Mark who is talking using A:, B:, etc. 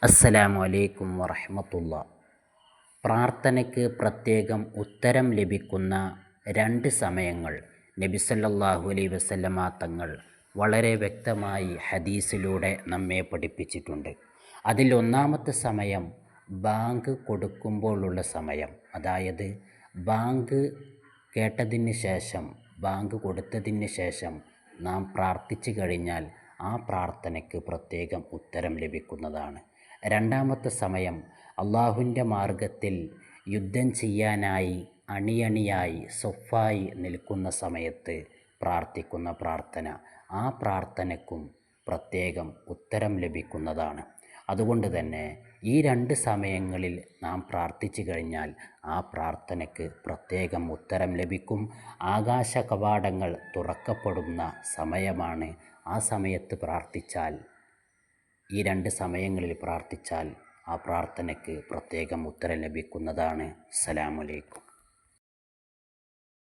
A: അസ്സലാമു അലൈക്കും വറഹ്മത്തുള്ളാ. പ്രാർത്ഥനയ്ക്ക് പ്രത്യേകം ഉത്തരം ലഭിക്കുന്ന രണ്ട് സമയങ്ങൾ നബി സല്ലല്ലാഹു അലൈഹി വസല്ലമ തങ്ങൾ വളരെ വ്യക്തമായി ഹദീസിലൂടെ നമ്മെ പഠിപ്പിച്ചിട്ടുണ്ട്. അതിൽ ഒന്നാമത്തെ സമയം ബാങ്ക് കൊടുക്കുമ്പോഴുള്ള സമയം, അതായത് ബാങ്ക് കേട്ടതിന് ശേഷം, ബാങ്ക് കൊടുത്തതിന് ശേഷം നാം പ്രാർത്ഥിച്ചു കഴിഞ്ഞാൽ ആ പ്രാർത്ഥനയ്ക്ക് പ്രത്യേകം ഉത്തരം ലഭിക്കുന്നതാണ്. രണ്ടാമത്തെ സമയം അള്ളാഹുവിൻ്റെ മാർഗത്തിൽ യുദ്ധം ചെയ്യാനായി അണിയണിയായി സൊഫായി നിൽക്കുന്ന സമയത്ത് പ്രാർത്ഥിക്കുന്ന പ്രാർത്ഥന, ആ പ്രാർത്ഥനയ്ക്കും പ്രത്യേകം ഉത്തരം ലഭിക്കുന്നതാണ്. അതുകൊണ്ട് തന്നെ ഈ രണ്ട് സമയങ്ങളിൽ നാം പ്രാർത്ഥിച്ചു കഴിഞ്ഞാൽ ആ പ്രാർത്ഥനയ്ക്ക് പ്രത്യേകം ഉത്തരം ലഭിക്കും. ആകാശ കവാടങ്ങൾ തുറക്കപ്പെടുന്ന സമയമാണ്. ആ സമയത്ത് പ്രാർത്ഥിച്ചാൽ, ഈ രണ്ട് സമയങ്ങളിൽ പ്രാർത്ഥിച്ചാൽ ആ പ്രാർത്ഥനയ്ക്ക് പ്രത്യേകം ഉത്തരം ലഭിക്കുന്നതാണ്. അസ്സലാമു അലൈക്കും.